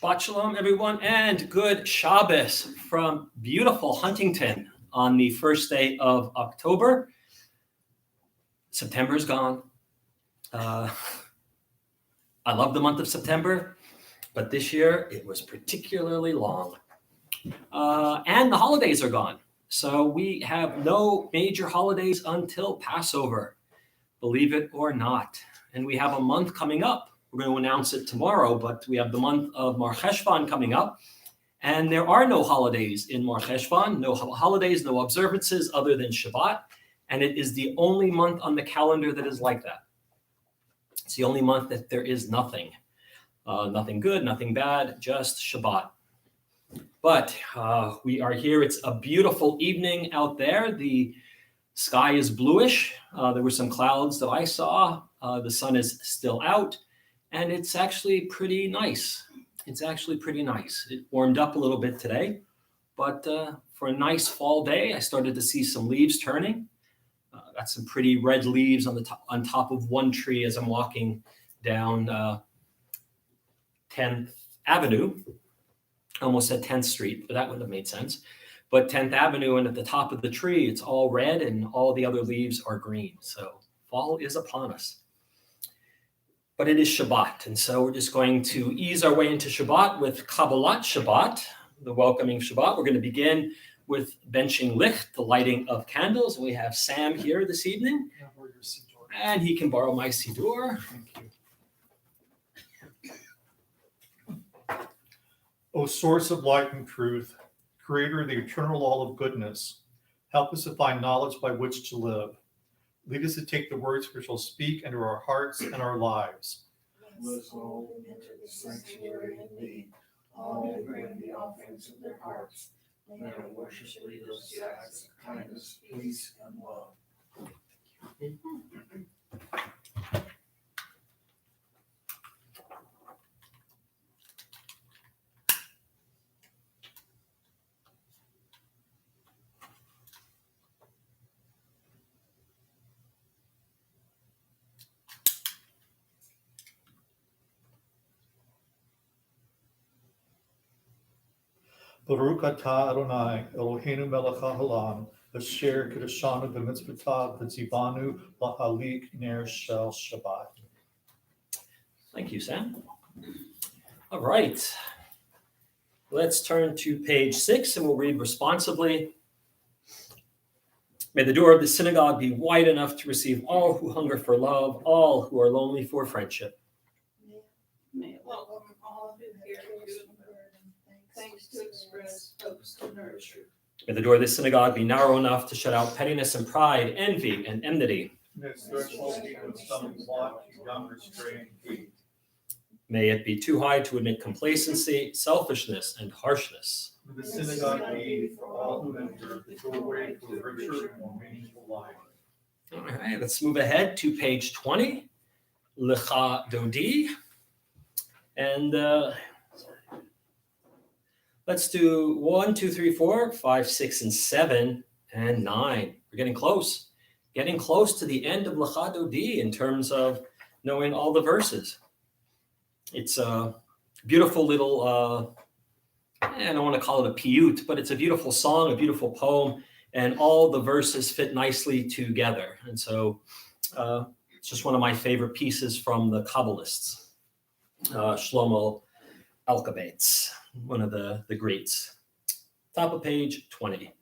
Shabbat Shalom, everyone, and good Shabbos from beautiful Huntington on the first day of October. September is gone. I love the month of September, but this year it was particularly long. And the holidays are gone. So we have no major holidays until Passover, believe it or not. And we have a month coming up. We're going to announce it tomorrow, but we have the month of Mar Cheshvan coming up. And there are no holidays in Mar Cheshvan, no holidays, no observances other than Shabbat. And it is the only month on the calendar that is like that. It's the only month that there is nothing. Nothing good, nothing bad, just Shabbat. But we are here. It's a beautiful evening out there. The sky is bluish. There were some clouds that I saw. The sun is still out. And it's actually pretty nice. It warmed up a little bit today, but for a nice fall day, I started to see some leaves turning. Got some pretty red leaves on top of one tree as I'm walking down 10th Avenue. I almost said 10th Street, but that wouldn't have made sense. But 10th Avenue, and at the top of the tree, it's all red and all the other leaves are green. So fall is upon us. But it is Shabbat, and so we're just going to ease our way into Shabbat with Kabbalat Shabbat, the welcoming Shabbat. We're going to begin with benching licht, the lighting of candles, and we have Sam here this evening, and he can borrow my siddur. Thank you. O source of light and truth, creator of the eternal law of goodness, help us to find knowledge by which to live. Lead us to take the words we shall speak into our hearts and our lives. Let us all enter the sanctuary in thee. All may bring the offerings of their hearts. May our worship lead us to acts of kindness, peace, and love. Baruch atah Adonai, Eloheinu melech haolam, asher kedeshanu b'mitzvotav v'tzivanu lahalik ner shel Shabbat. Thank you, Sam. All right. Let's turn to page 6 and we'll read responsibly. May the door of the synagogue be wide enough to receive all who hunger for love, all who are lonely for friendship. May it welcome all who hear you, thanks to express, hopes to nurture. May the door of the synagogue be narrow enough to shut out pettiness and pride, envy and enmity. May its threshold be with stomachs locked, young restrained feet. May it be too high to admit complacency, selfishness, and harshness. May the synagogue be for all who enter the doorway to a richer and more meaningful life. All right, let's move ahead to page 20, Lecha Dodi. And let's do 1, 2, 3, 4, 5, 6, and 7, and 9. We're getting close to the end of Lecha Dodi in terms of knowing all the verses. It's a beautiful little, I don't want to call it a piyut, but it's a beautiful song, a beautiful poem, and all the verses fit nicely together. And so it's just one of my favorite pieces from the Kabbalists, Shlomo Alkabetz, one of the greats. Top of page 20.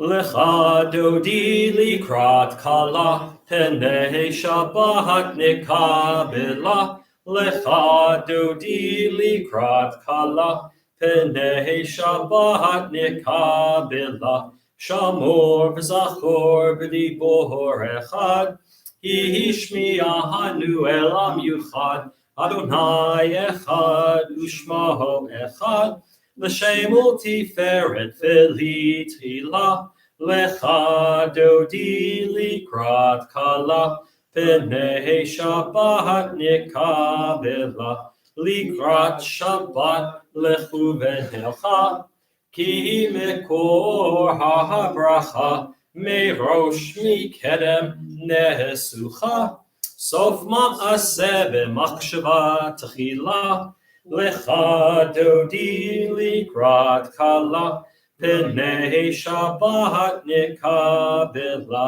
Lecha dodi likrat kala, penei Shabbat nikabela. Lecha dodi likrat kala, penei Shabbat nikabela. Shamor v'zachor v'dibor echad, hishmi'ahanu elam yuchad. Adonai echad u'shmaho echad, l'shem u'tiferet v'litchila, lecha dodi likrat kala, penei Shabbat nikabela, likrat Shabbat lechu v'nelcha, ki mekor ha'bracha, merosh mikedem nesucha. Sof ma'aseh b'machshava tchila, Lecha dodi likrat kala, Pnei Shabbat nikabela,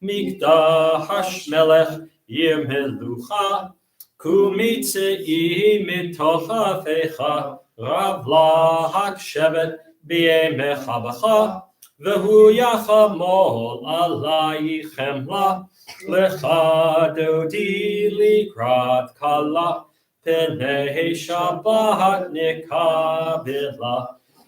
Mikdash melech yir melucha, Kumitzei mitoch afecha, Rav lahak shevet b'yemecha bacha, V'hu yachamol alayich chemla, Lecha dodi likrat kala, Pnei Shabbat nikabela,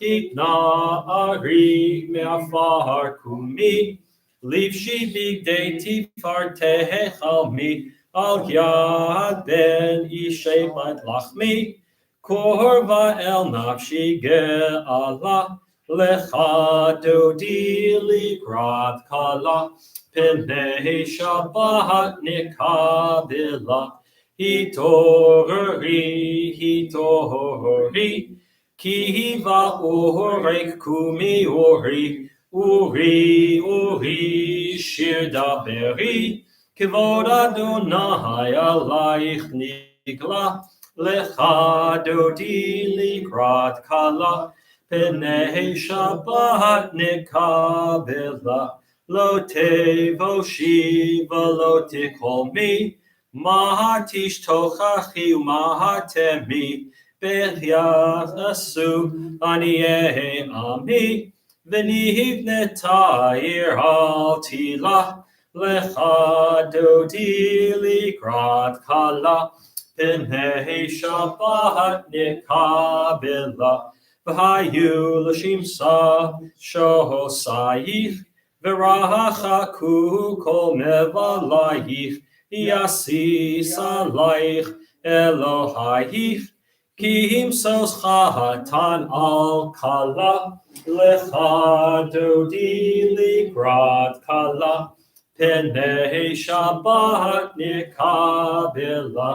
Itna ari me'afar kumi, Livshi bigdei tifar techalmi, Al yad ben ishei bat lachmi, Korva el nafshi ge'ala, Lecha dodi likrat kala, Pnei Shabbat nikabela, Hitori, Kiva orek kumi uri, shir daberi, Kivod Adonai alayich nigla, Lecha dodi likrat kala, Pnei Shabbat nikabela, Lo tevoshi v'lo tikolmi, Mahatish tochachi umahatemi, B'yach asu aniyeh ami, V'nivneta ir al tila, Lecha dodi likrat kala, Pnei Shabbat nikabela, V'hayu l'shimsa shosayich, V'rachaku kol mevalayich, Yasis alayich Elohayich, Ki himsos chatan al kala, Lecha dodi likrat kala, Pnei Shabbat nikabela,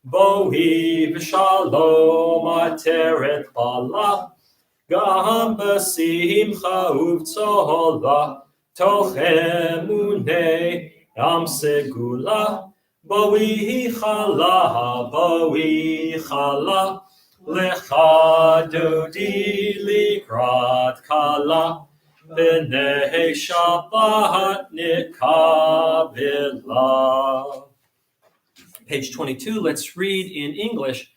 Bohi v'shalom ateret bala, Gam b'simcha uvtzola, Toch emunei Am segula, Boi chala, Lecha dodi likrat kala, Pnei Shabbat nikabela. Page 22, let's read in English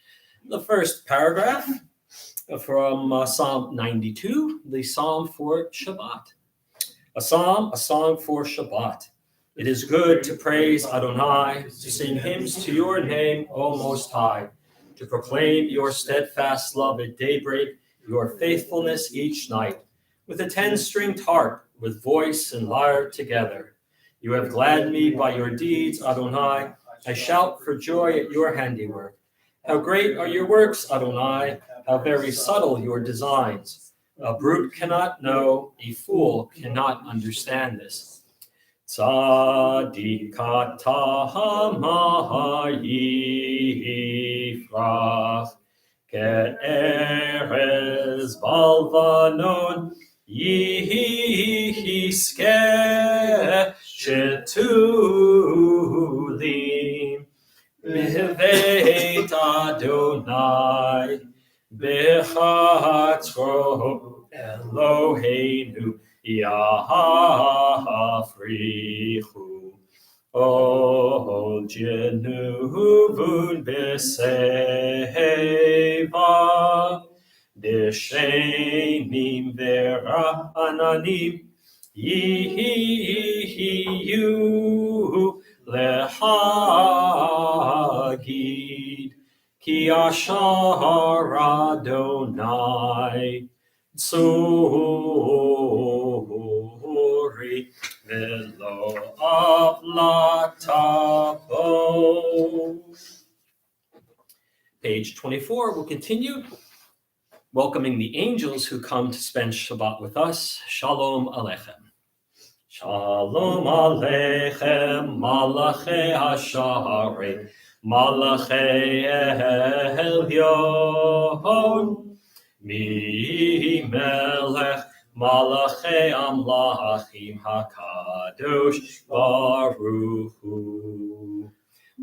the first paragraph from Psalm 92, the Psalm for Shabbat. A song for Shabbat. It is good to praise Adonai, to sing hymns to your name, O Most High, to proclaim your steadfast love at daybreak, your faithfulness each night, with a 10-stringed harp, with voice and lyre together. You have gladdened me by your deeds, Adonai. I shout for joy at your handiwork. How great are your works, Adonai, how very subtle your designs. A brute cannot know, a fool cannot understand this. Tzadikata ha'yifrach, ke'erez balvanon, yihiske shetulim, b'veit Adonai, b'chatzro Eloheinu, Yafrichu, O Jenuvun Beseva, Deshenim Vera'ananim, Yihiyu Lehagid, Ki Ashar Adonai, Tzuri velo avlatabo. Page 24, we'll continue. Welcoming the angels who come to spend Shabbat with us. Shalom Aleichem. Shalom Aleichem, Malachei Hashare, Malachei Elyon. Mi melech malachei amlachim hakadosh baruch hu.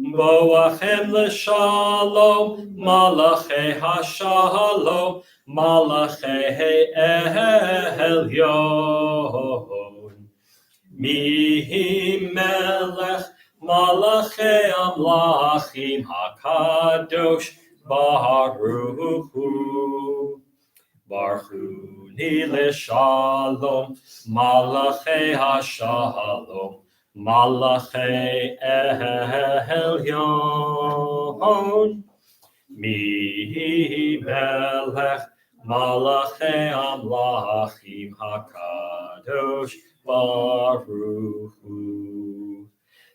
Boachem l'shalom, Malachei hashalom, Malachei elyon. Mihi melech, Malachei amlachim, HaKadosh, Baruch Hu. Baruch Hu l'shalom, Malachei hashalom, Malachei elyon. Mihi melech, Malachei amlachim, HaKadosh, Baruch Hu.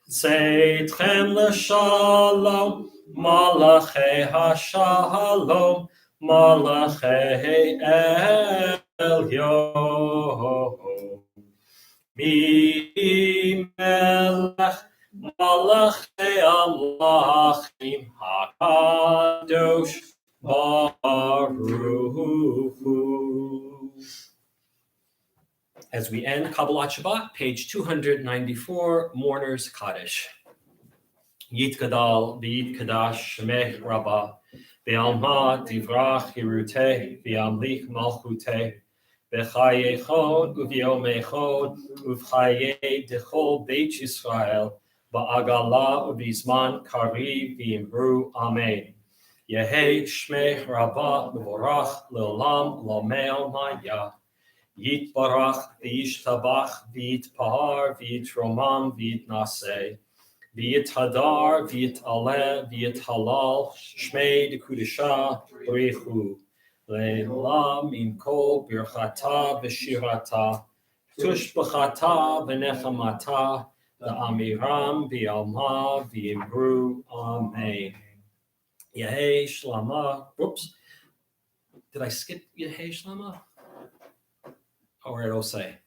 Tzeitkhem l'shalom, Malachei hashalom, Malachei elyon. Mihi melech, Malachei amlachim, HaKadosh, Baruch Hu. As we end Kabbalat Shabbat, page 294, Mourner's Kaddish. Yitgadal v'yitkadash shemech rabbah, ve'alma divrach hiruteh, ve'amlich malchuteh, ve'chayechon u'v'yomechon u'v'chayei dechol beit Yisrael, ba'agala u'v'zman kariv v'imru amen. Yehei shmech rabbah mevorach le'olam l'omel maya. Yitbarach v'yishtabach v'yitpahar v'yitromam v'yitnaseh. V'yithadar, v'yit'aleh, v'yithalal, shmei dekudesha, b'richu. Le'lam imkol birchata v'shirata, tushbachata v'nechamata, v'amiram v'yalma v'yimru, amen. Yehei shlama, whoops. Did I skip Yehei shlama? Or it'll say.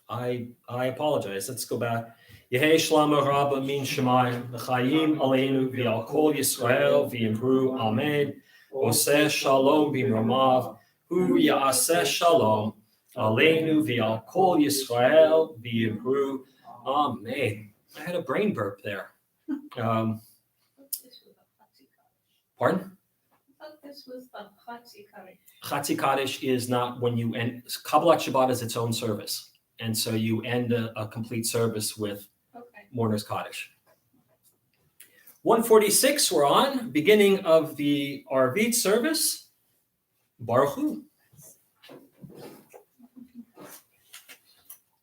I apologize. Let's go back. Yehei shlama rabba min shemayim v'chayim aleinu v'al kol Yisrael v'yimru amen. Oseh shalom b'mramav hu ya'aseh shalom aleinu v'al kol Yisrael v'yimru amen. I had a brain burp there. Pardon? I thought this was the Chatzi Kaddish. Chatzi Kaddish is not when you end. Kabbalat Shabbat is its own service. And so you end a complete service with Mourner's Kaddish. 146, we're on, beginning of the Arvit service. Baruch Hu.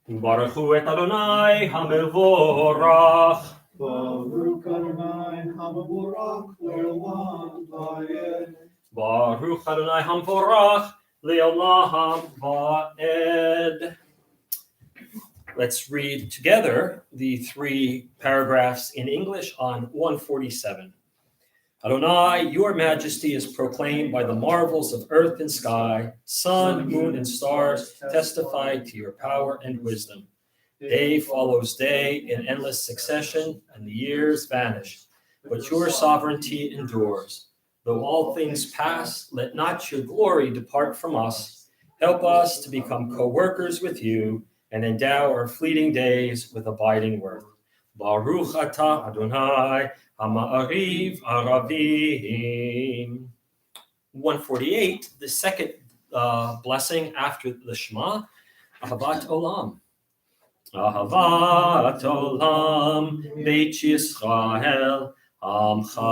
Baruch Hu et Adonai HaMevorach. Baruch Adonai HaMevorach le'olam va'ed. Baruch Adonai HaMevorach le'olam va'ed. Let's read together the three paragraphs in English on 147. Adonai, your majesty is proclaimed by the marvels of earth and sky. Sun, moon, and stars testify to your power and wisdom. Day follows day in endless succession, and the years vanish. But your sovereignty endures. Though all things pass, let not your glory depart from us. Help us to become co-workers with you, and endow our fleeting days with abiding worth. Baruch atah Adonai ha'ma'ariv aravim. 148, the second blessing after the Shema, Ahavat Olam. Ahavat Olam, Beit Yisrael, Amchavta,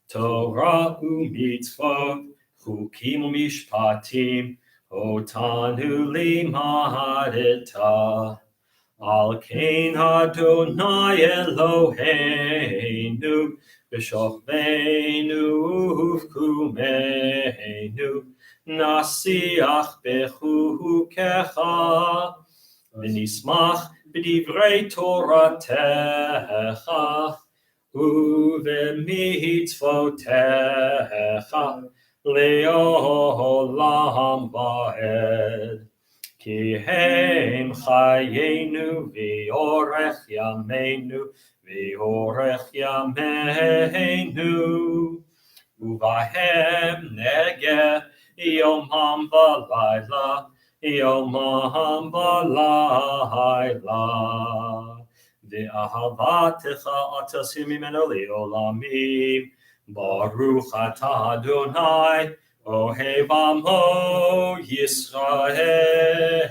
Torah u'mitzvot, Chukim u'mishpatim, Otanu limadeta, al kein Adonai Eloheinu, b'shochveinu uvkumeinu, nasiach bechukecha, v'nismach b'divrei Toratecha, u'v'mitzvotecha, le'olam va'ed. Ki hem chayenu v'orech yameinu v'orech yameinu uvahem negeh yomam v'layla Yomam v'layla. V'ahavatcha atasim mimeno le'olamim. Baruch atah Adonai, Ohev Amo Yisrael.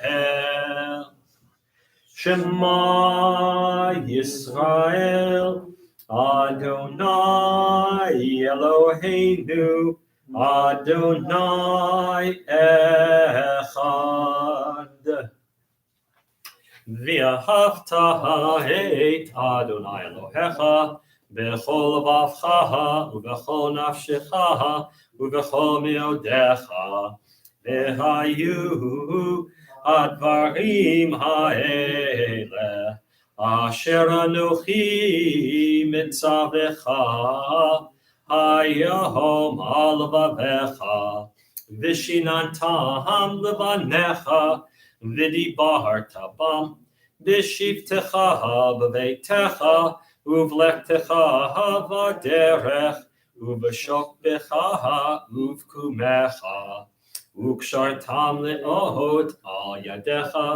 Shema Yisrael, Adonai Eloheinu, Adonai Echad. V'ahavta et Adonai Elohecha b'chol levavcha u'b'chol nafshecha u'b'chol meodecha v'hayu advarim ha'ele asher anochi mitzavecha hayom al levavecha v'shinantam levanecha v'dibarta bam b'shivtecha b'veitecha uvlechtecha v'derech uv'shokbecha uv'kumecha ukshartam le'ot al yadecha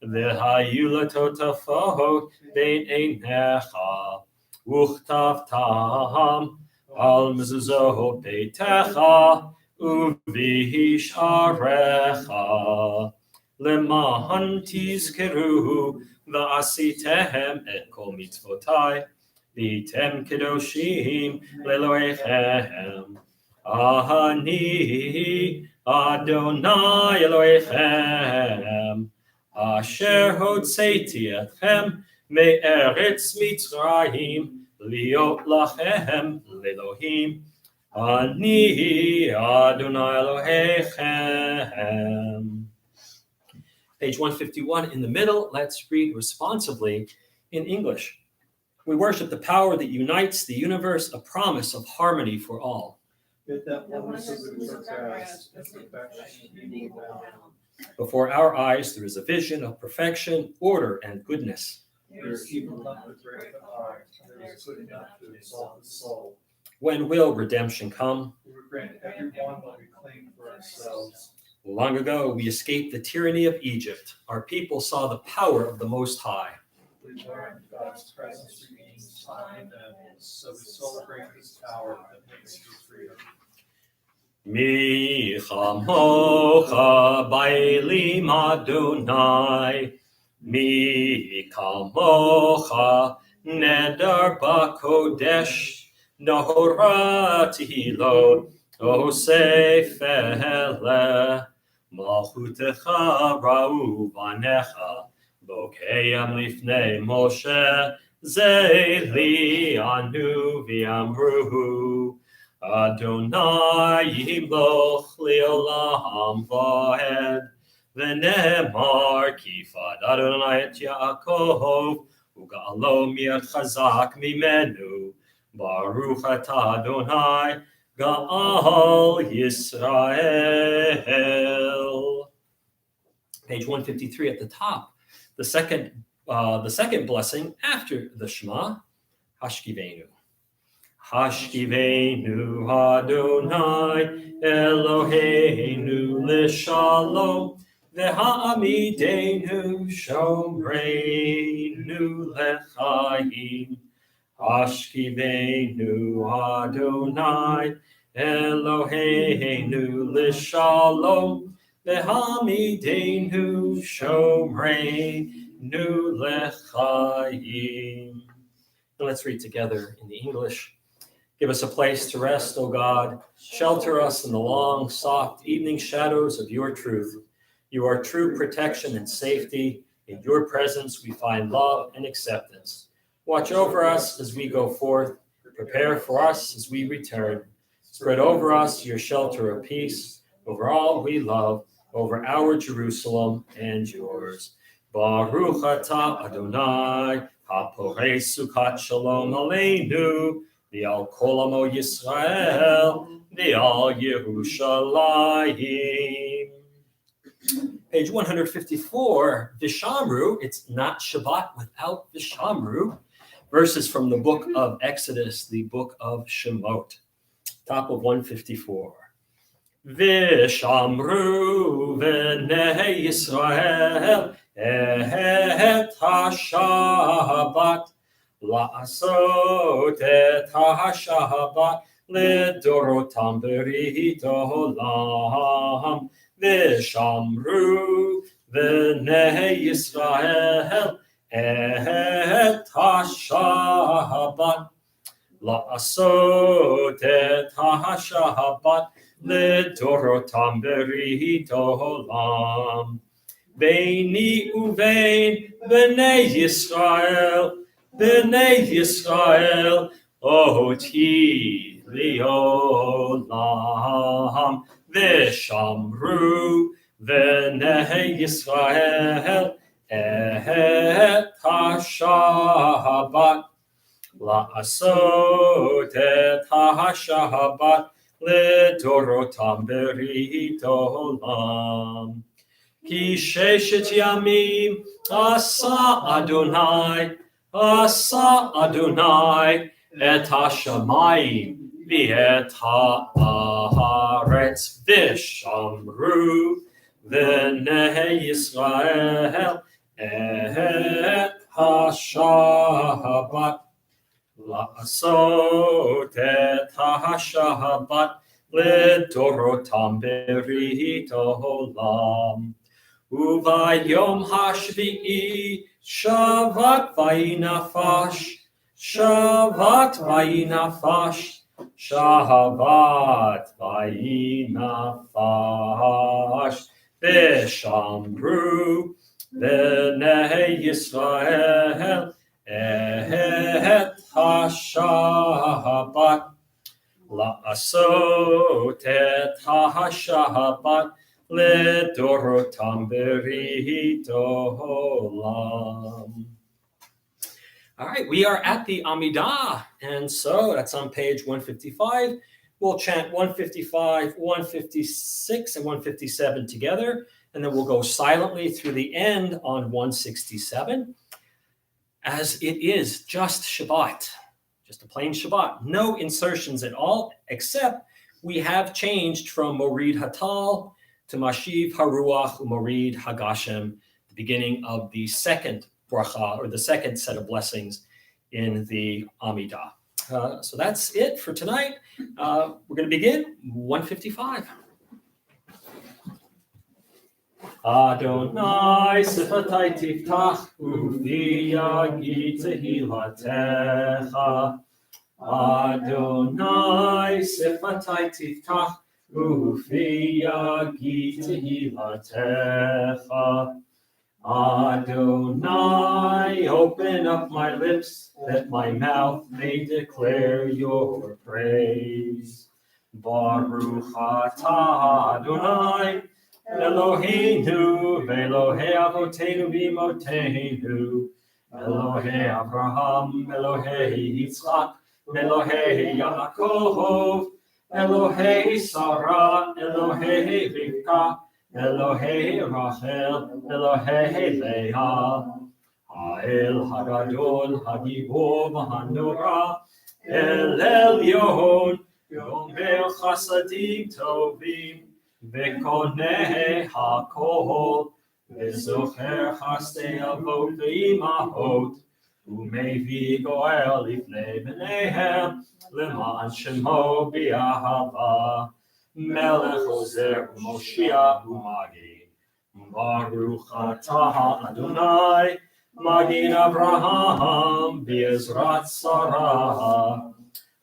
v'hayu latotafot bein einecha uchtavtam al mezuzot beitecha uv'hisharecha Lema'an tizkeruhu va'asitehem et kol mitzvotai v'tem kedoshim le'elohechem. Ahani Adonai Elohechem asher hotzeiti etchem me'eretz Mitzrayim liot lachem le'elohim. Ani Adonai Elohechem. Page 151 in the middle, let's read responsively in English. We worship the power that unites the universe, a promise of harmony for all. Before our eyes, there is a vision of perfection, order, and goodness. There is evil enough to break the heart, and there is good enough to exalt the soul. When will redemption come? We will grant everyone what we claim for ourselves. Long ago, we escaped the tyranny of Egypt. Our people saw the power of the Most High. We learned God's presence redeems time and endless, so we celebrate His power that makes for freedom. Mi chamocha ba'elim Adonai, mi kamocha neder b'kodesh, nohora tehilot, osef eleh. Malchutecha ra'u banecha, bokeyam lifnei Moshe, ze'li anu v'amruhu, Adonai yimloch le'olam va'ed, v'nemar kifad Adonai et Yaakov, u'ga'alo mi'ad chazak mimenu, baruch atah Adonai, Ga'al Yisrael. Page 153 at the top. The second blessing after the Shema, Hashkivenu. Hashkivenu Adonai Eloheinu l'shalom v'ha'amidenu shomreinu l'chaim. Hashkivenu Adonai Eloheinu l'shalom v'hamidenu shomreinu l'chaim. Let's read together in the English. Give us a place to rest, O God. Shelter us in the long, soft evening shadows of your truth. You are true protection and safety. In your presence we find love and acceptance. Watch over us as we go forth. Prepare for us as we return. Spread over us your shelter of peace, over all we love, over our Jerusalem and yours. Baruch atah Adonai, haporei sukat shalom aleinu, v'al kol amo Yisrael, v'al Yerushalayim. Page 154, Vishamru, it's not Shabbat without Vishamru. Verses from the book of Exodus, the book of Shemot. Top of 154. Vishamru v'nei Yisrael et ha-Shabbat la'asot et ha-Shabbat לדורותם ברית עולם ושמרו בני ישראל את השבת לעשות את השבת לדורותם ברית עולם ביני ובין בני ישראל אותי לעולם ושמרו בני ישראל את השבת לעשות את השבת לדורותם ברית עולם כי ששת ימים עשה אדוני את השמיים ואת הארץ ושמרו בני ישראל את השבת לעשות את השבת לדורותם ברית עולם וביום השביעי שבת וינפש שבת וינפש ושמרו בני ישראל את השבת לעשות את השבת לדורותם ברית עולם. All right, we are at the Amidah, and so that's on page 155. We'll chant 155, 156, and 157 together, and then we'll go silently through the end on 167. As it is just Shabbat, just a plain Shabbat, no insertions at all, except we have changed from Morid Hatal to Mashiv Haruach Morid Hagashem, the beginning of the second bracha, or the second set of blessings in the Amidah. So that's it for tonight. We're going to begin 155. Adonai sifatai tiftach uvi yagi tehilatecha. Adonai sifatai tiftach uvi yagi tehilatecha. Adonai, open up my lips, that my mouth may declare your praise. Baruch atah Adonai, Eloheinu, Elohei Avotenu v'Imotenu, Elohei Abraham, Elohei Yitzchak, Elohei Yaakov, Elohei Sarah, Elohei Rivka, Elohei Rachel, Elohei Leah, Ha'el Hagadol, Hagibor, Hanora, El Elyon, Yomer Chasadim Tovim, Vekoneh HaKol, Vezocher Chastei Avot Ve'imahot, Umevi Goel Lifnei B'neihem, Leman Shemo B'Ahava, Melech Ozer Moshiach Umagi, Baruch atah Adonai, Magin Abraham, Be'ezrat Sarah,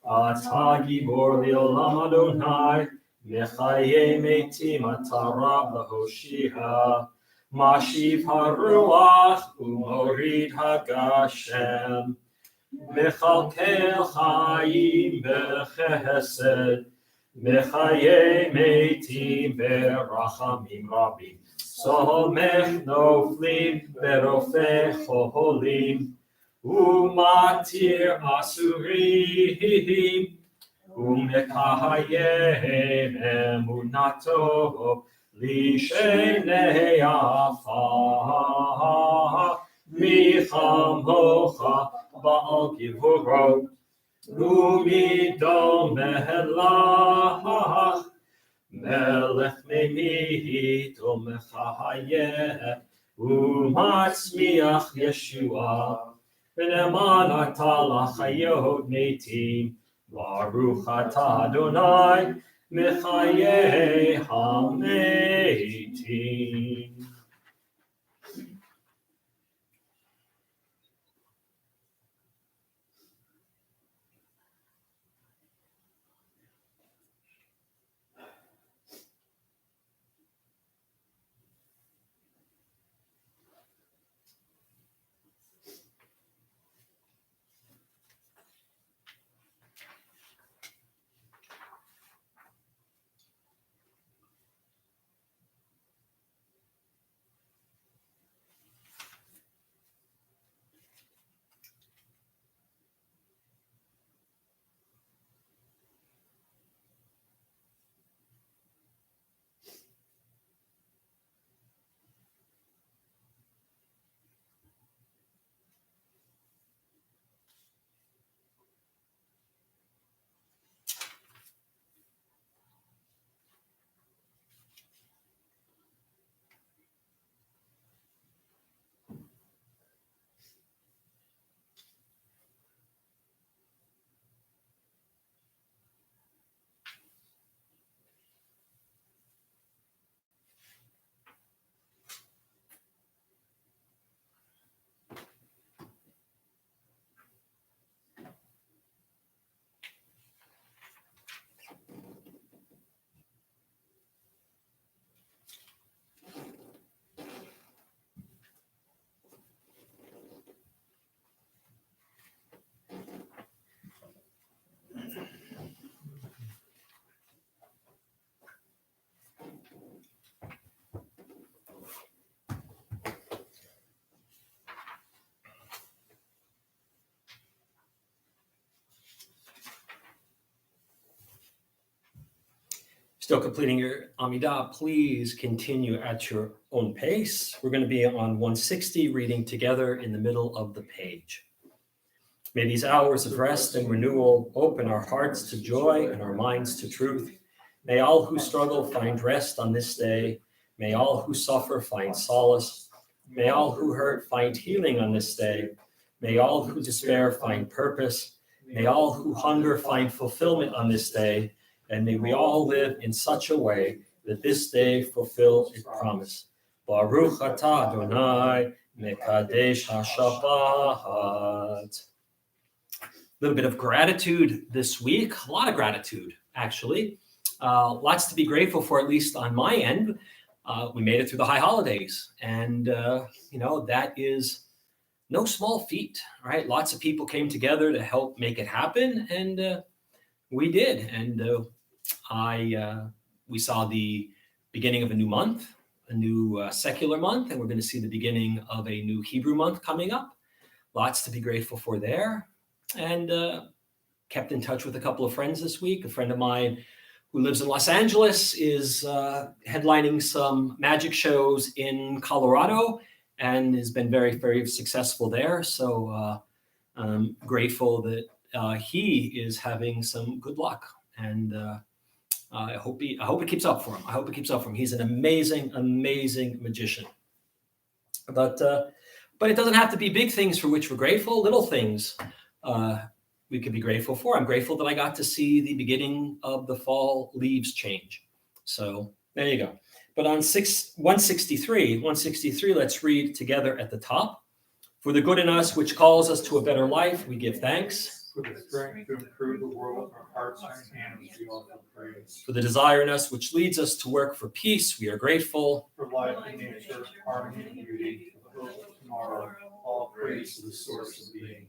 Atah Gibor Le'olam Adonai, Mechaye Metim Atara B'Hoshia, Mashiv HaRuach Umorid HaGashem, Mechalkel Chaim B'Chesed, Mechaye Metim Berachamim Rabim, Somech Noflim Berofeh Choholim, Umatir Asurim, Umekayem Emunato, Lishenei Afa, Micham Hocha Baal Givurot, Umidom Mehelach, melech memit umechayeh umatzmiach Yeshua v'neman ata lachayot metim baruch ata Adonai mechayeh hametim. Still completing your Amidah, please continue at your own pace. We're going to be on 160, reading together in the middle of the page. May these hours of rest and renewal open our hearts to joy and our minds to truth. May all who struggle find rest on this day. May all who suffer find solace. May all who hurt find healing on this day. May all who despair find purpose. May all who hunger find fulfillment on this day. And may we all live in such a way that this day fulfill its promise. Baruch atah Adonai mekadesh haShabbat. A little bit of gratitude this week, a lot of gratitude, actually. Lots to be grateful for, at least on my end. We made it through the high holidays, and that is no small feat, right? Lots of people came together to help make it happen, and we did. And we saw the beginning of a new month, a new secular month, and we're going to see the beginning of a new Hebrew month coming up. Lots to be grateful for there. And kept in touch with a couple of friends this week. A friend of mine who lives in Los Angeles is headlining some magic shows in Colorado and has been very, very successful there. So I'm grateful that he is having some good luck, and I hope it keeps up for him. I hope it keeps up for him. He's an amazing, amazing magician. But it doesn't have to be big things for which we're grateful. Little things we could be grateful for. I'm grateful that I got to see the beginning of the fall leaves change. So there you go. But on 163, let's read together at the top. For the good in us, which calls us to a better life, we give thanks. For the strength to improve the world, our hearts and hands, we offer praise. For the desire in us, which leads us to work for peace, we are grateful. For life and nature, harmony and beauty, for the hope of tomorrow, all praise to the source of being.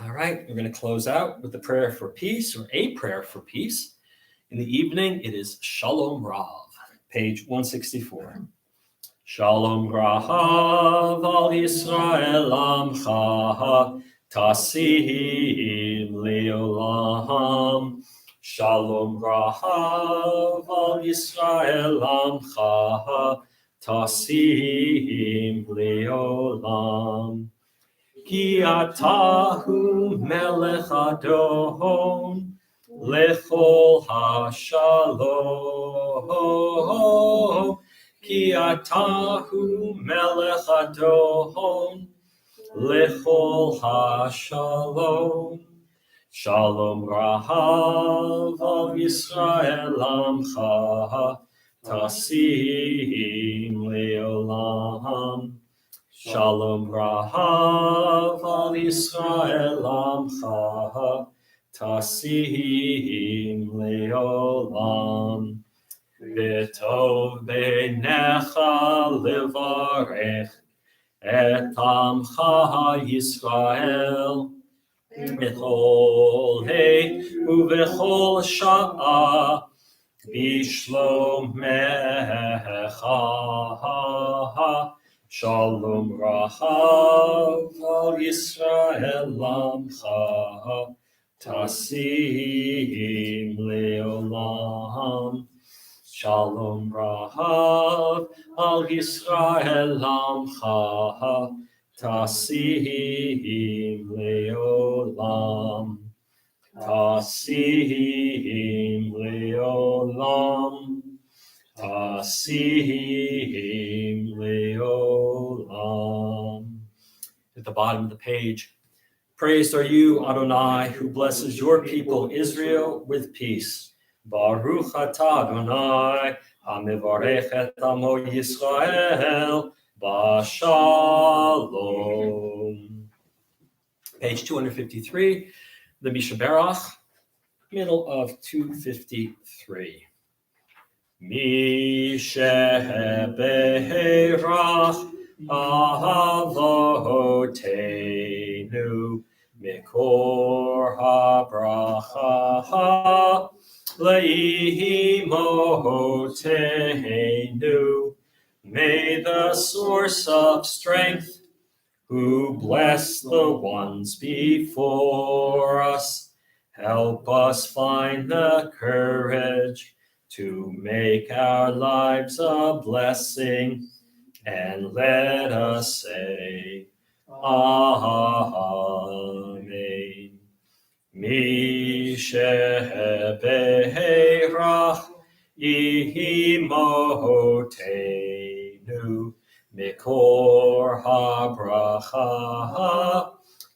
All right, we're going to close out with the prayer for peace, or a prayer for peace. In the evening, it is Shalom Rav, page 164. Shalom Rav al Yisrael Amcha, Tasim Leolam. Shalom Rav al Yisrael Amcha, Tasim Leolam. Ki atahu melech adon, lechol hashalom, ki atahu melech adon, lechol hashalom. Shalom Rahav al Yisrael Amcha Tasim Leolam. Shalom Rahav al Yisrael Amcha Tasim Leolam. V'tov beinecha levarech et Amcha Yisrael Bechol hey uvechol sha'a bishlomecha shalom rahav al Yisrael amcha tasim leolam. Shalom rahav al Yisrael amcha tasim leolam, tasim leolam, tasim leolam. At the bottom of the page, praised are you, Adonai, who blesses your people Israel with peace. Baruch atah Adonai, hamivarech et amo Yisrael, Bashalom. Page 253, the Mishaberach, middle of 253. Mishaberach Avotenu Mikor habracha Leimotenu. May the source of strength, who bless the ones before us, help us find the courage to make our lives a blessing, and let us say, Amen. Misheberach Imotenu Mikor habracha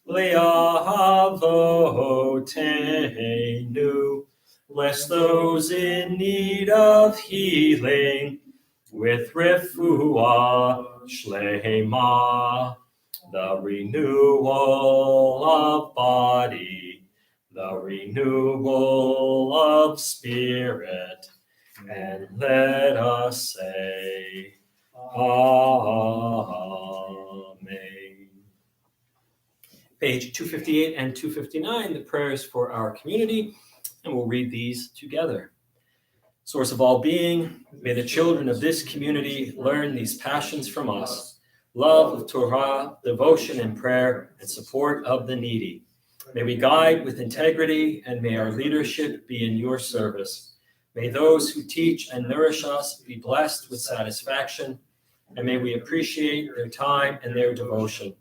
le'avotenu. Bless those in need of healing with refuah shlema, the renewal of body, the renewal of spirit, and let us say, Amen. Page 258 and 259, the prayers for our community, and we'll read these together. Source of all being, may the children of this community learn these passions from us: love of Torah, devotion and prayer, and support of the needy. May we guide with integrity, and may our leadership be in your service. May those who teach and nourish us be blessed with satisfaction, and may we appreciate their time and their devotion.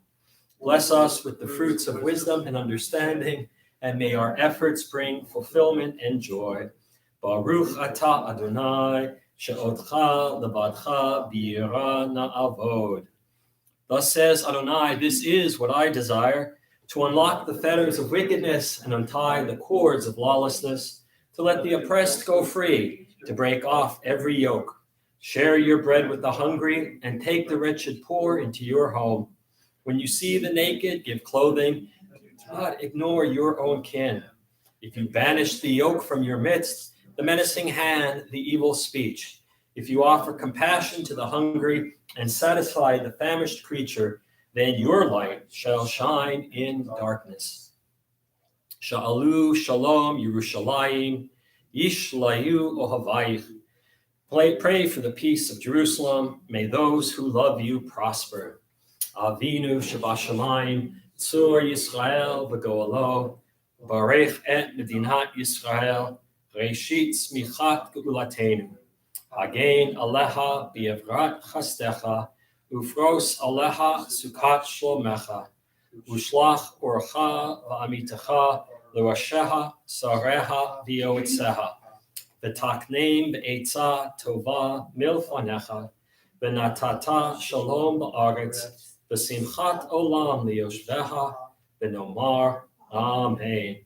Bless us with the fruits of wisdom and understanding, and may our efforts bring fulfillment and joy. Baruch atah Adonai, she'otcha levadcha b'yirah na'avod. Thus says Adonai, this is what I desire, to unlock the fetters of wickedness and untie the cords of lawlessness, to let the oppressed go free, to break off every yoke. Share your bread with the hungry, and take the wretched poor into your home. When you see the naked, give clothing. Do not ignore your own kin. If you banish the yoke from your midst, the menacing hand, the evil speech, if you offer compassion to the hungry and satisfy the famished creature, then your light shall shine in darkness. Sha'alu shalom Yerushalayim, yishlayu ohavayich. Pray for the peace of Jerusalem. May those who love you prosper. Avinu Shabashamayim, Tzur Yisrael v'go'alo, Barech et Medinat Yisrael, Reshit Smichat Geulatenu. Hagein Aleha B'Evrat Chastecha, Ufros Aleha Sukat Shlomecha, Ushlach Orcha V'Amitecha L'rasheha, sareha, v'yoetzeha. V'takneim be'etza tova milfanecha. V'natata shalom ba'aretz. V'simchat olam liyoshveha. V'nomar Amen.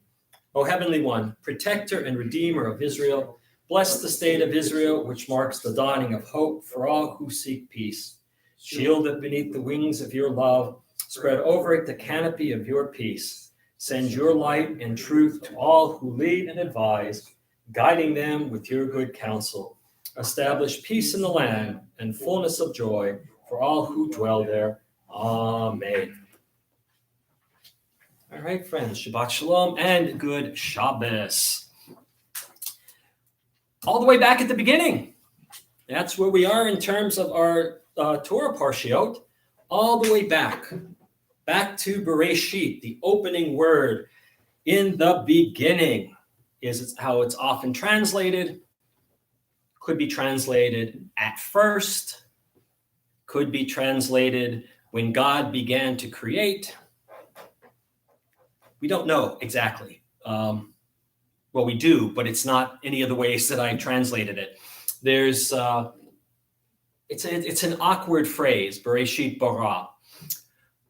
O Heavenly One, protector and redeemer of Israel, bless the state of Israel, which marks the dawning of hope for all who seek peace. Shield it beneath the wings of your love. Spread over it the canopy of your peace. Send your light and truth to all who lead and advise, guiding them with your good counsel. Establish peace in the land and fullness of joy for all who dwell there. Amen. All right, friends, Shabbat Shalom and good Shabbos. All the way back at the beginning. That's where we are in terms of our Torah Parshiot, all the way back to Bereshit, the opening word. In the beginning is how it's often translated. Could be translated at first. Could be translated when God began to create. We don't know exactly. Well, we do, but it's not any of the ways that I translated it. There's, it's an awkward phrase, Bereshit bara.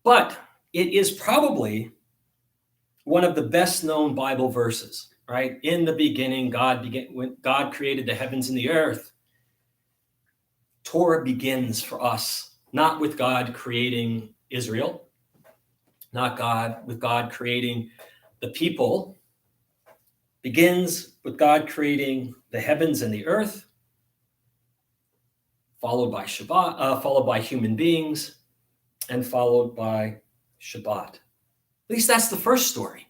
But it is probably one of the best known Bible verses, right? In the beginning, when God created the heavens and the earth. Torah begins for us, not with God creating Israel, not with God creating the people. Begins with God creating the heavens and the earth, followed by Shabbat, followed by human beings, and followed by Shabbat. At least that's the first story.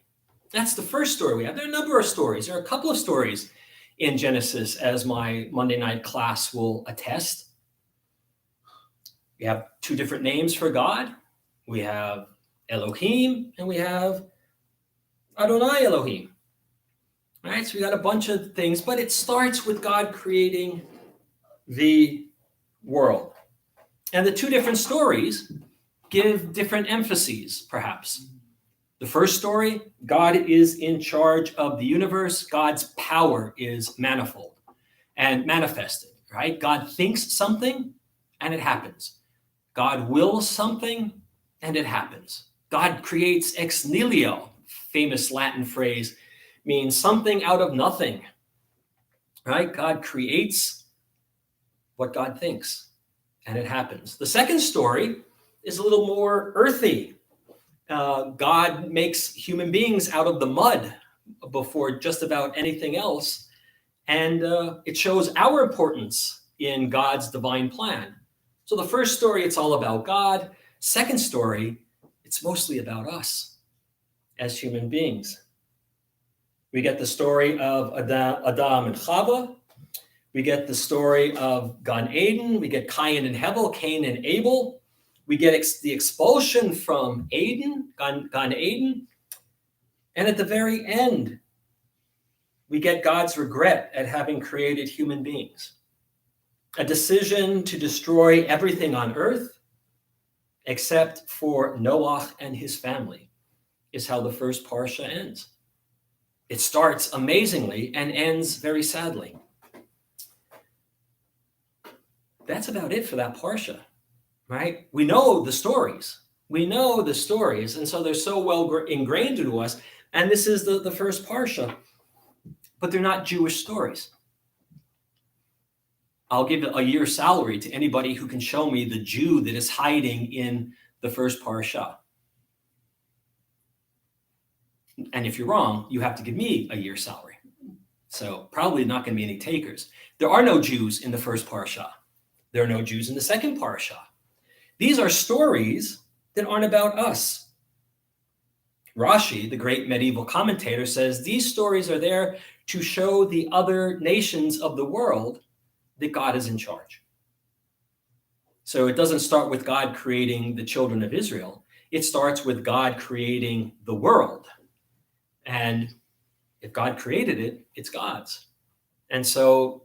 That's the first story we have. There are a number of stories. There are a couple of stories in Genesis, as my Monday night class will attest. We have two different names for God. We have Elohim and we have Adonai Elohim. All right, so we got a bunch of things, but it starts with God creating the world. And the two different stories give different emphases, perhaps. The first story, God is in charge of the universe. God's power is manifold and manifested, right? God thinks something and it happens. God wills something and it happens. God creates ex nihilo, famous Latin phrase, means something out of nothing, right? God creates what God thinks, and it happens. The second story is a little more earthy. God makes human beings out of the mud before just about anything else, and it shows our importance in God's divine plan. So the first story, it's all about God. Second story, it's mostly about us as human beings. We get the story of Adam and Chava. We get the story of Gan Eden. We get Cain and Hevel, Cain and Abel. We get the expulsion from Eden, Gan Eden. And at the very end, we get God's regret at having created human beings. A decision to destroy everything on earth except for Noah and his family is how the first Parsha ends. It starts amazingly and ends very sadly. That's about it for that Parsha, right? We know the stories. And so they're so well ingrained into us. And this is the first Parsha, but they're not Jewish stories. I'll give a year's salary to anybody who can show me the Jew that is hiding in the first Parsha. And if you're wrong, you have to give me a year's salary. So probably not going to be any takers. There are no Jews in the first Parsha. There are no Jews in the second Parsha. These are stories that aren't about us. Rashi, the great medieval commentator, says these stories are there to show the other nations of the world that God is in charge. So it doesn't start with God creating the children of Israel. It starts with God creating the world. And if God created it, it's God's. And so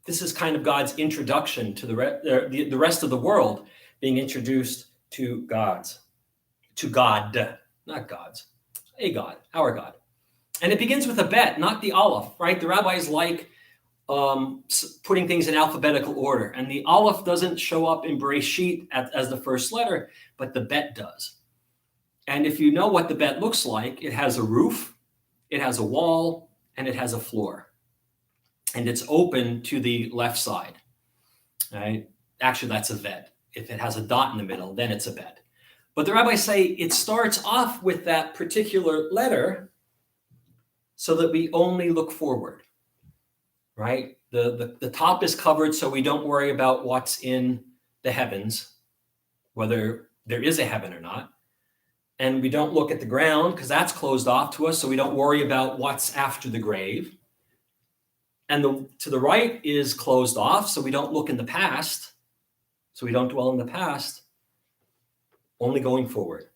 this is kind of God's introduction to the rest of the world being introduced to God, not God's, a God, our God. And it begins with a bet, not the aleph, right? The rabbis like putting things in alphabetical order. And the aleph doesn't show up in Bereshit as the first letter, but the bet does. And if you know what the bet looks like, it has a roof, it has a wall, and it has a floor. And it's open to the left side, right? Actually, that's a bet. If it has a dot in the middle, then it's a bet. But the rabbis say it starts off with that particular letter so that we only look forward, right? The top is covered so we don't worry about what's in the heavens, whether there is a heaven or not. And we don't look at the ground because that's closed off to us, so we don't worry about what's after the grave. And to the right is closed off, so we don't look in the past, so we don't dwell in the past, only going forward,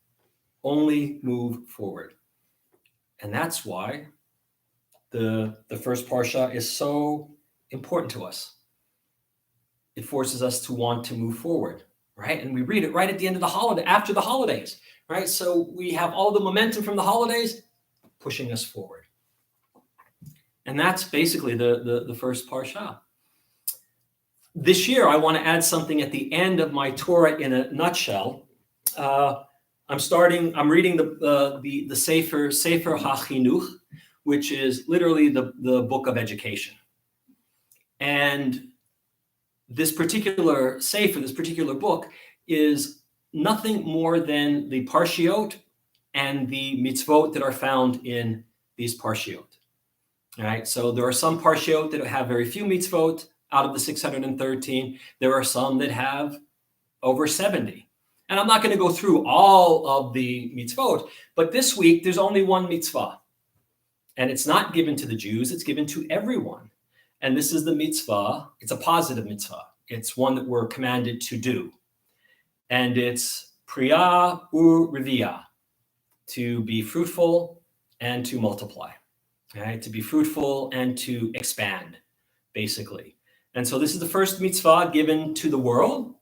only move forward. And that's why the first parsha is so important to us. It forces us to want to move forward, right? And we read it right at the end of the holiday, after the holidays, right? So we have all the momentum from the holidays pushing us forward. And that's basically the first parsha. This year, I want to add something at the end of my Torah in a nutshell. I'm reading the Sefer HaChinuch, which is literally the book of education. And this particular Sefer, this particular book, is nothing more than the parshiot and the mitzvot that are found in these parshiot. All right, so there are some parshiot that have very few mitzvot out of the 613. There are some that have over 70. And I'm not going to go through all of the mitzvot, but this week there's only one mitzvah. And it's not given to the Jews, it's given to everyone. And this is the mitzvah. It's a positive mitzvah. It's one that we're commanded to do. And it's priya urivia, to be fruitful and to multiply. Right? To be fruitful and to expand, basically. And so this is the first mitzvah given to the world.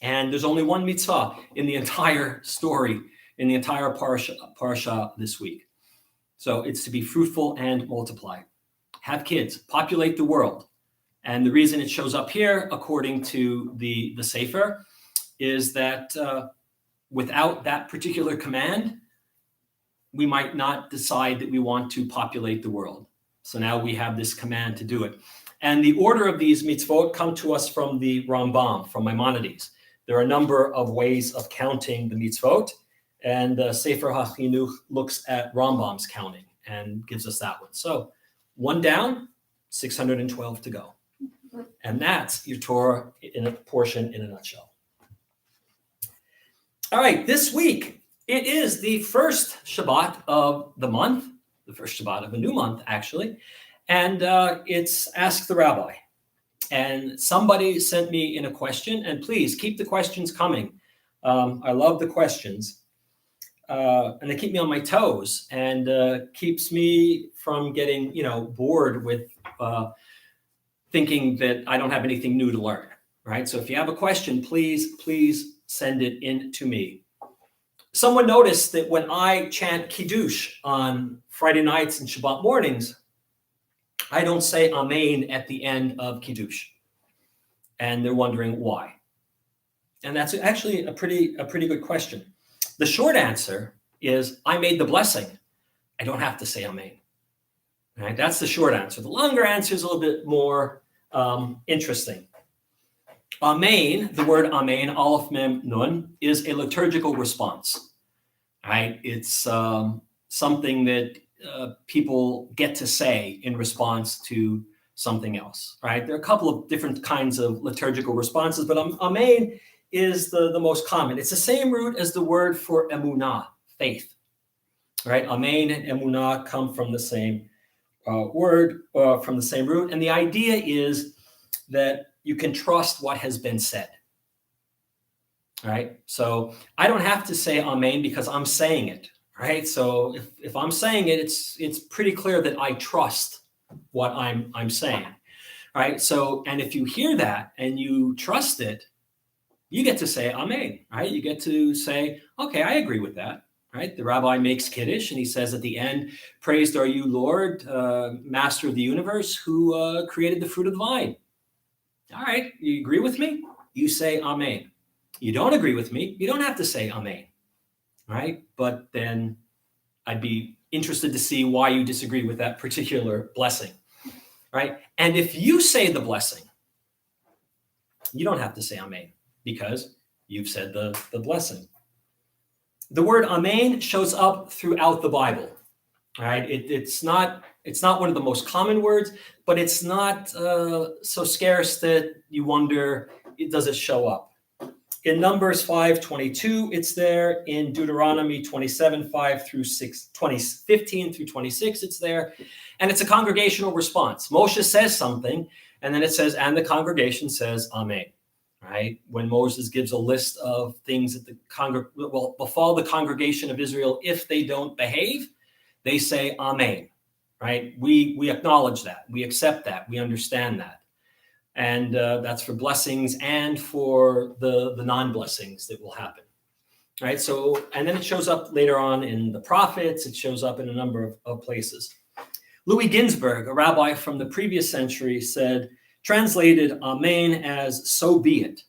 And there's only one mitzvah in the entire story, in the entire parsha this week. So it's to be fruitful and multiply. Have kids, populate the world. And the reason it shows up here, according to the Sefer, is that without that particular command, we might not decide that we want to populate the world. So now we have this command to do it. And the order of these mitzvot come to us from the Rambam, from Maimonides. There are a number of ways of counting the mitzvot, and Sefer HaChinuch looks at Rambam's counting and gives us that one. So one down, 612 to go. And that's your Torah in a portion in a nutshell. All right, this week, it is the first Shabbat of the month, the first Shabbat of a new month, actually. And it's Ask the Rabbi. And somebody sent me in a question, and please keep the questions coming. I love the questions. And they keep me on my toes and keeps me from getting, bored with thinking that I don't have anything new to learn, right? So if you have a question, please send it in to me. Someone noticed that when I chant Kiddush on Friday nights and Shabbat mornings, I don't say Amen at the end of Kiddush. And they're wondering why. And that's actually a pretty good question. The short answer is I made the blessing. I don't have to say Amen. Right? That's the short answer. The longer answer is a little bit more interesting. Amen, the word Amen, Aleph Mem Nun, is a liturgical response. Right? It's something that people get to say in response to something else. Right? There are a couple of different kinds of liturgical responses, but Amen is the most common. It's the same root as the word for emunah, faith. Right? Amen and emunah come from the same word, from the same root. And the idea is that you can trust what has been said. Right? So I don't have to say Amen because I'm saying it. Right? So if I'm saying it, it's pretty clear that I trust what I'm saying. Right? So, and if you hear that and you trust it, you get to say Amen. Right? You get to say, okay, I agree with that. right? The rabbi makes Kiddush and he says at the end, praised are you, Lord, master of the universe, who created the fruit of the vine. All right, you agree with me? You say Amen. You don't agree with me, you don't have to say Amen, right? But then I'd be interested to see why you disagree with that particular blessing, right? And if you say the blessing, you don't have to say Amen because you've said the blessing. The word Amen shows up throughout the Bible, right? It's not one of the most common words, but it's not so scarce that you wonder, does it show up? In Numbers 5:22, it's there. In Deuteronomy 27:5 through 15 through 26, it's there. And it's a congregational response. Moshe says something, and then it says, and the congregation says, Amen. Right? When Moses gives a list of things that will befall the congregation of Israel if they don't behave, they say, Amen. Right? We acknowledge that. We accept that. We understand that. And that's for blessings and for the non-blessings that will happen, right? So, and then it shows up later on in the prophets. It shows up in a number of places. Louis Ginsburg, a rabbi from the previous century, said, translated Amen as so be it,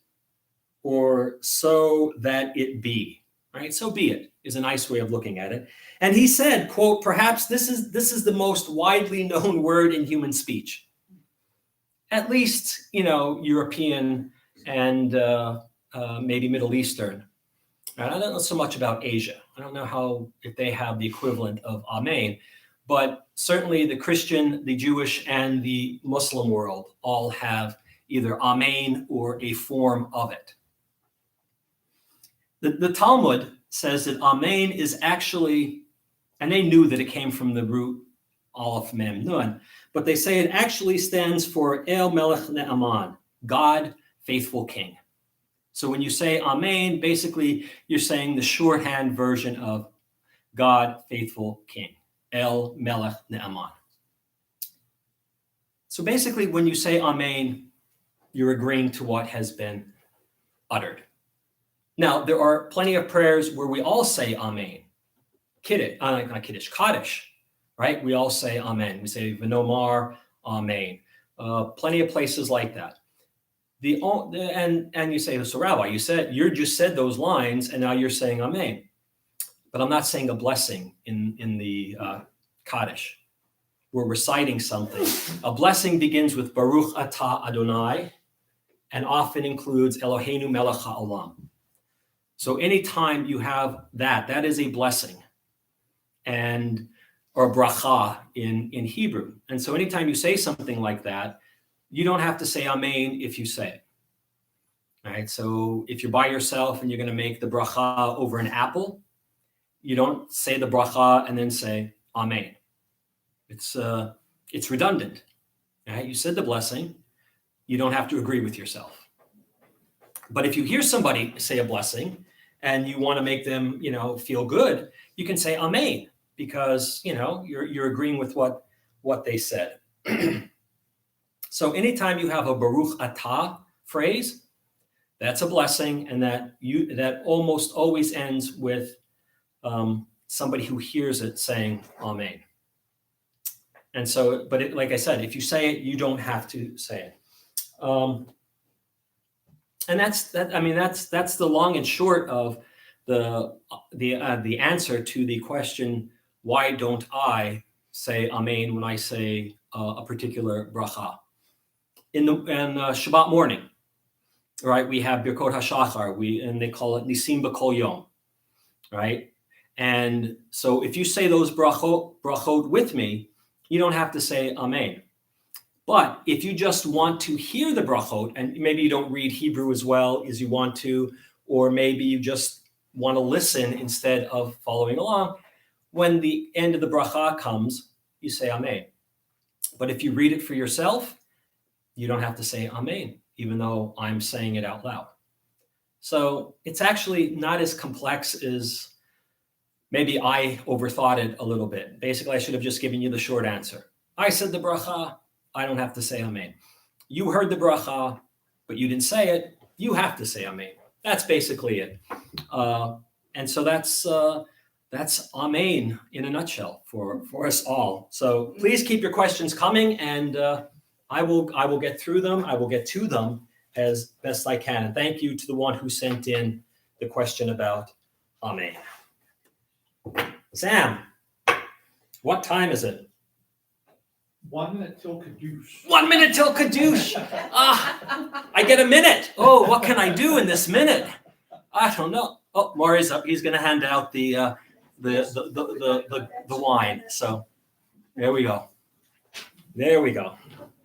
or so that it be, right? So be it is a nice way of looking at it. And he said, quote, perhaps this is the most widely known word in human speech. At least, European and maybe Middle Eastern. And I don't know so much about Asia. I don't know if they have the equivalent of Amen, but certainly the Christian, the Jewish, and the Muslim world all have either Amen or a form of it. The Talmud says that Amen is actually, and they knew that it came from the root Aleph Mem Nun, but they say it actually stands for El Melech Ne'aman, God, faithful king. So when you say Amen, basically you're saying the shorthand version of God, faithful king, El Melech Ne'aman. So basically when you say Amen, you're agreeing to what has been uttered. Now, there are plenty of prayers where we all say Amen. Kaddish, right? We all say Amen. We say V'nomar, Amen. Plenty of places like that. And you say, so Rabbi, you just said those lines, and now you're saying Amen. But I'm not saying a blessing in the Kaddish. We're reciting something. A blessing begins with Baruch Atah Adonai, and often includes Eloheinu Melech HaOlam. So anytime you have that is a blessing, or bracha in Hebrew. And so anytime you say something like that, you don't have to say Amen if you say it. All right. So if you're by yourself and you're going to make the bracha over an apple, you don't say the bracha and then say Amen. It's redundant. Right? You said the blessing. You don't have to agree with yourself. But if you hear somebody say a blessing and you want to make them, feel good, you can say Amen, because you're agreeing with what they said. So anytime you have a Baruch Atah phrase, that's a blessing, and that almost always ends with somebody who hears it saying Amen. And so, but like I said, if you say it, you don't have to say it. And that's the long and short of the answer to the question, why don't I say Amen when I say a particular bracha? In Shabbat morning, right? We have Birkot HaShachar, and they call it Nisim B'Kol Yom, right? And so if you say those brachot with me, you don't have to say Amen. But if you just want to hear the brachot, and maybe you don't read Hebrew as well as you want to, or maybe you just want to listen instead of following along, when the end of the bracha comes, you say Amen. But if you read it for yourself, you don't have to say Amen, even though I'm saying it out loud. So it's actually not as complex as maybe I overthought it a little bit. Basically, I should have just given you the short answer. I said the bracha, I don't have to say Amen. You heard the bracha, but you didn't say it, you have to say Amen. That's basically it. And so that's that's Amen in a nutshell for us all. So please keep your questions coming, and I will get through them. I will get to them as best I can. And thank you to the one who sent in the question about Amen. Sam, what time is it? 1 minute till Kadoosh. 1 minute till Kadoosh. I get a minute. Oh, what can I do in this minute? I don't know. Oh, Maury's up. He's going to hand out the wine. So there we go. There we go.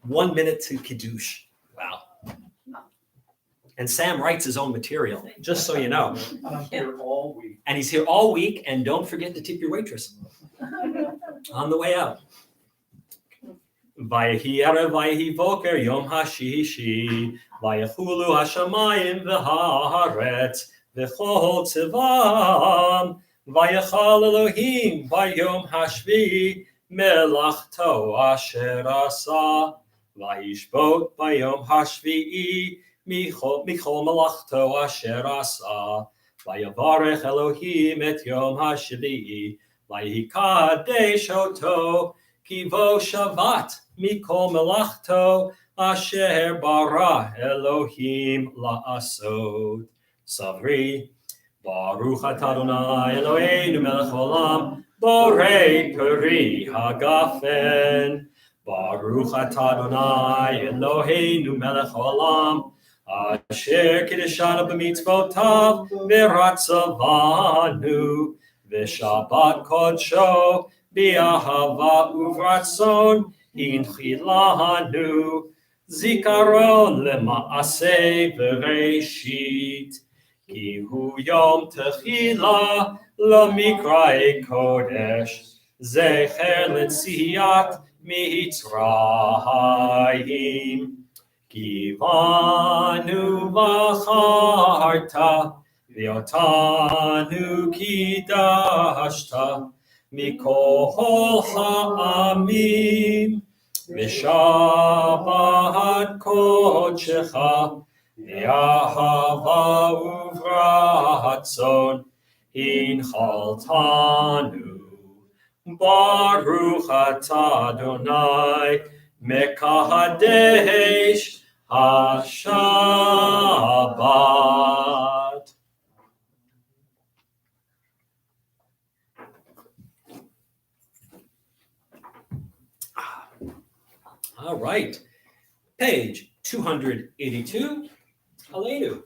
1 minute to Kiddush. Wow. And Sam writes his own material, just so you know. And I'm here all week. And he's here all week. And don't forget to tip your waitress on the way out. Vayehi erev vayehi boker yom hashishi vayechulu hashamayim v'haaretz v'chol tzivam vayechal Elohim vayom hashvi melachto asher asa vayishbot vayom hashvi'i michol melachto asher asa vayavarech Elohim et yom hashvi'i vayehi kadesh oto Kivo Shabbat Mikol Melachto Asher Bara Elohim La'asod Savri Baruch Atah Adonai Eloheinu Melech Olam Borei Peri Hagafen Baruch Atah Adonai Eloheinu Melech Olam Asher Kiddushanu b'mitzvotav v'ratzavanu v'shabbat kodsho B'ahava uvratzon hinchilanu zikaron lema'aseh v'reishit ki hu yom techila lamikra'e kodesh zecher letziyat mitzrayim kivanu v'charta v'otanu kidashta Mikol ha'amim v'shabbat kodshecha v'ahava uvratzon hinchaltanu Baruch atah Adonai mekadesh haShabbat. All right, page 282, Aleinu.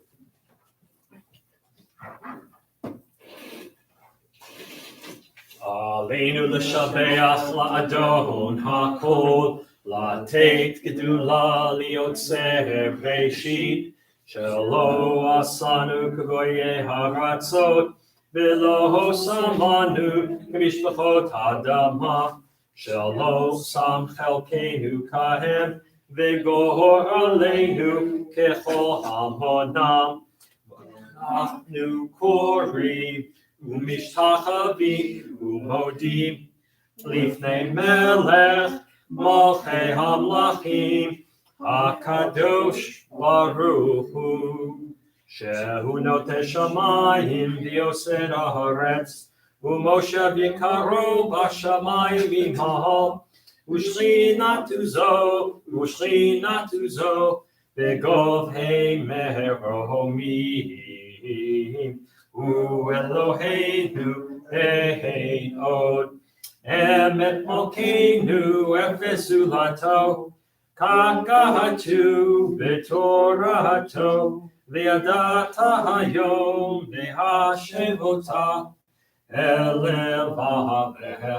Aleinu l'shabeach la'adon ha'kol, la'tet gedula li'otzer b'reshit, shelo asanu k'goyei haratzot, v'lo samanu k'mishpachot ha'adama, Shelo sam chelkenu kahem v'gor aleinu kechol hamonam v'achnu korim umishtachavim umodim lifnei melech malchei hamlachim hakadosh baruch hu shehu noteh shamayim v'yosed haaretz Umoshav Yikaro Bashamayim Imahal Ushrinatuzo Begov Hei Meheromim Eloheinu Ein Od Emet Malkeinu Efesu Lato Kakahatu Betorato Ve'adata Hayom Ve'hashevota Elevavecha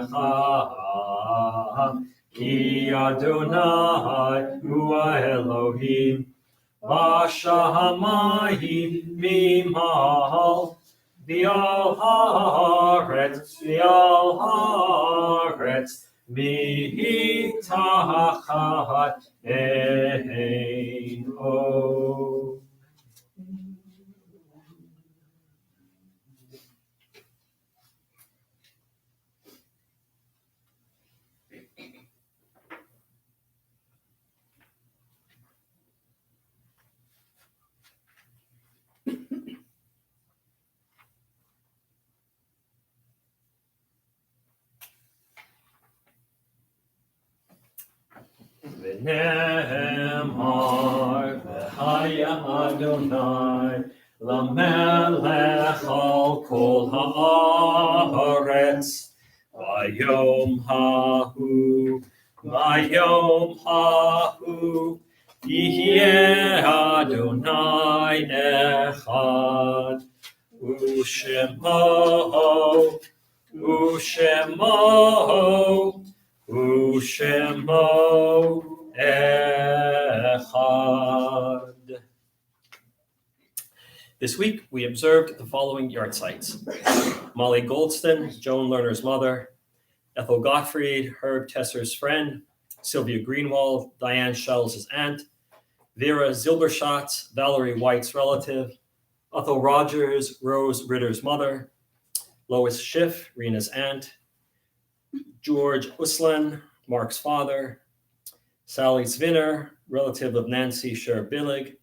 Ki Adonai Hu Elohim Vashamayim Mimahal V'al haaretz Mitachat Ein Od. Shneemar v'haya Adonai lamelech al kol haaretz vayom hahu Yihyeh Adonai echad Ushemo echad. This week, we observed the following yard sites. Molly Goldston, Joan Lerner's mother, Ethel Gottfried, Herb Tesser's friend, Sylvia Greenwald, Diane Shells' aunt, Vera Zilberschatz, Valerie White's relative, Ethel Rogers, Rose Ritter's mother, Lois Schiff, Rena's aunt, George Uslan, Mark's father, Sally Zwinner, relative of Nancy Sher-Billig,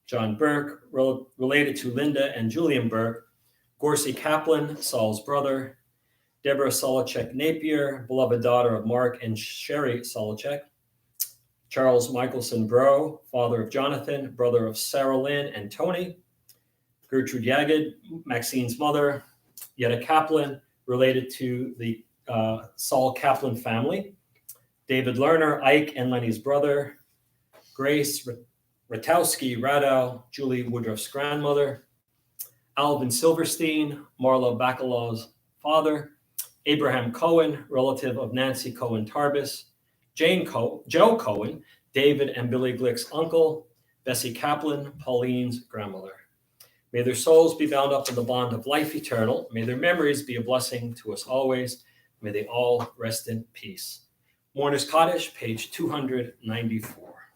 John Burke, related to Linda and Julian Burke, Gorsey Kaplan, Saul's brother, Deborah Solocek Napier, beloved daughter of Mark and Sherry Solocek, Charles Michelson Bro, father of Jonathan, brother of Sarah Lynn and Tony, Gertrude Yagid, Maxine's mother, Yetta Kaplan, related to the Saul Kaplan family, David Lerner, Ike and Lenny's brother, Grace Ratowski Radow, Julie Woodruff's grandmother, Alvin Silverstein, Marla Bacalaw's father, Abraham Cohen, relative of Nancy Cohen Tarbus, Joe Cohen, David and Billy Glick's uncle, Bessie Kaplan, Pauline's grandmother. May their souls be bound up in the bond of life eternal. May their memories be a blessing to us always. May they all rest in peace. Mourner's Kaddish, page 294.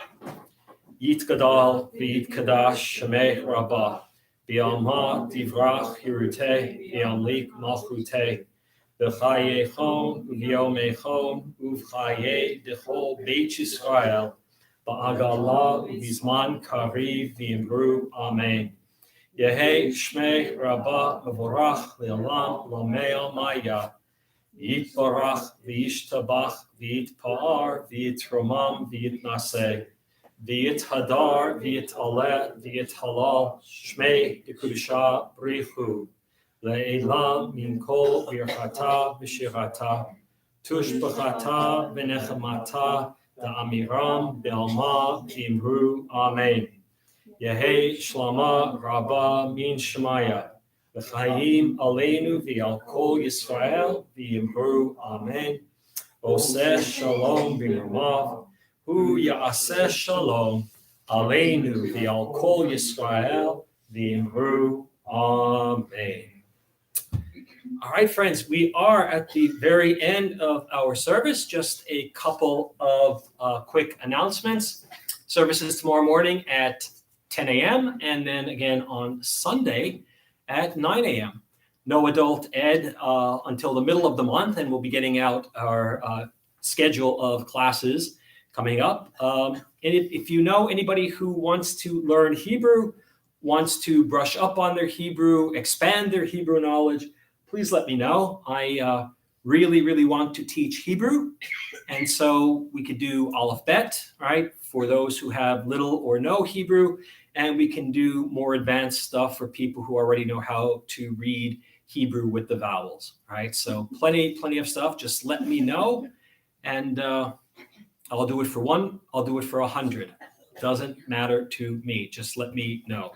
Yit Gadal, V'yit Kadash, Shemeh Rabbah, B'yamah Divrach Hiruteh, B'yamlik Malchuteh, V'chaye Chom, V'yomei Chom, Uvchaye Dechol Beit Yisrael, Ba'agalah, V'zman Kariv, V'yimru, Amen. Yehei Shmei Rabbah Mevorach Le'olam L'mei Maya. Yitbarach V'yishtabach V'yitpa'ar V'yitromam V'yitnaseh. V'yithadar V'yitaleh V'yithalal Shmei Dekudusha Brichu. Le'elam Min Kol Birchata V'shirata. Tushbachata V'nechamata Da'amiram Be'alma V'imru. Amen. Yehei Shlama Rabbah Min Shemaya. V'chaim Aleinu V'al Kol Yisrael V'yimru. Amen. Oseh Shalom B'nirmav. Hu Ya'aseh Shalom Aleinu V'al Kol Yisrael V'yimru. Amen. All right, friends, we are at the very end of our service. Just a couple of quick announcements. Services tomorrow morning at 10 a.m. and then again on Sunday at 9 a.m. No adult ed until the middle of the month, and we'll be getting out our schedule of classes coming up. And if you know anybody who wants to learn Hebrew, wants to brush up on their Hebrew, expand their Hebrew knowledge, please let me know. I really, really want to teach Hebrew. And so we could do Aleph Bet, right, for those who have little or no Hebrew. And we can do more advanced stuff for people who already know how to read Hebrew with the vowels, right? So plenty of stuff. Just let me know. And I'll do it for one. I'll do it for 100. Doesn't matter to me. Just let me know.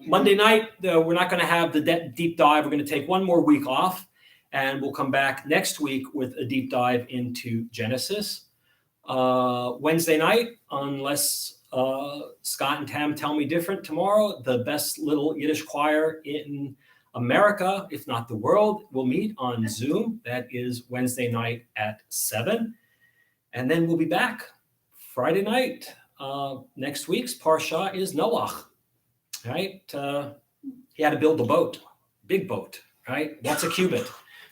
Monday night, we're not going to have the deep dive. We're going to take one more week off. And we'll come back next week with a deep dive into Genesis. Wednesday night, unless Scott and Tam tell me different tomorrow, the best little Yiddish choir in America, if not the world, will meet on Zoom. That is Wednesday night at 7. And then we'll be back Friday night. Next week's Parsha is Noach, right? He had to build a boat, big boat, right? What's a cubit,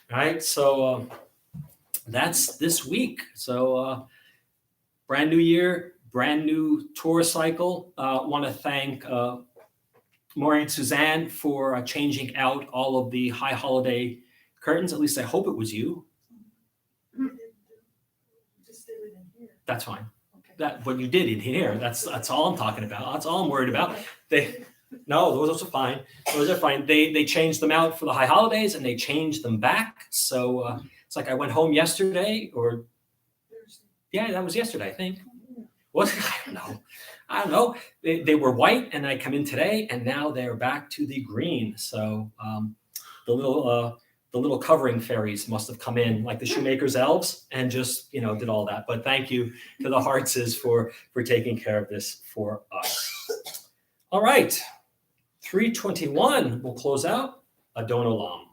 right? So that's this week. So brand new year, brand new tour cycle. Want to thank Maureen and Suzanne for changing out all of the high holiday curtains. At least I hope it was you. Just stay within here. That's fine. that what you did in here. That's all I'm talking about. That's all I'm worried about. Those are fine. Those are fine. They changed them out for the high holidays and they changed them back. So it's like I went home yesterday, or yeah, that was yesterday, I think. Was it? I don't know. They were white, and I come in today, and now they're back to the green. So the little covering fairies must have come in, like the shoemaker's elves, and just did all that. But thank you to the Hartzes for taking care of this for us. All right, 321. We'll close out. Adon Olam.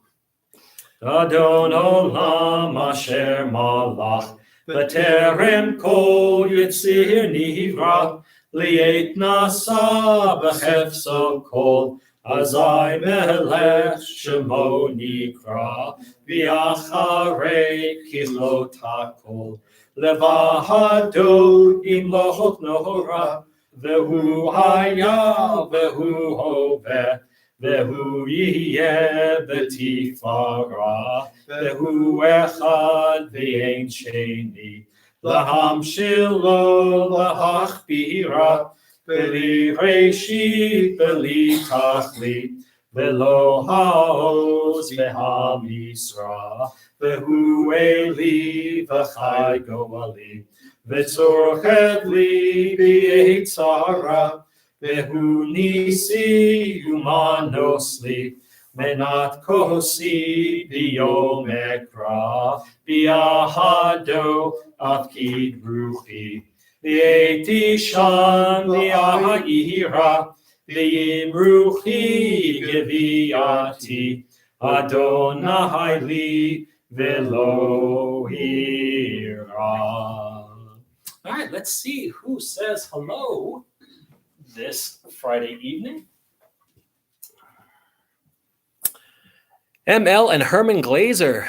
Adon Olam Asher Malach B'terem Kol Yitzir Nivra Liet Nasa B'chefso Kol Azai Melech Shemo Nikra V'acharei Kilot HaKol Levahado Imloch Nora Vehu Haya Vehu Hove Vehu Yeh B'tifara Vehu Echad V'ein Sheni Lahamshilo Lahachbira Beli Reshit Beli Tachlit Velo Haoz V'hamisra Vehu Eli V'chai Goali V'tzorchet Li B'yitzara Vehu Nisi Humanosli Menat Kosi B'yom Ekra B'yahado Afkid Ruchi V'eti Shan V'yahira V'yim Ruchi Geviyati Adonai Li V'lo Hira. All right, let's see who says hello this Friday evening. ML and Herman Glazer,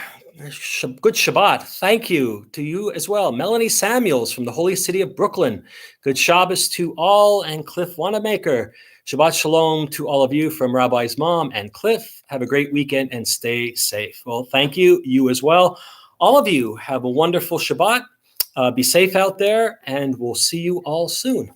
good Shabbat. Thank you to you as well. Melanie Samuels from the Holy City of Brooklyn. Good Shabbos to all, and Cliff Wanamaker. Shabbat Shalom to all of you from Rabbi's mom and Cliff. Have a great weekend and stay safe. Well, thank you. You as well. All of you have a wonderful Shabbat. Be safe out there, and we'll see you all soon.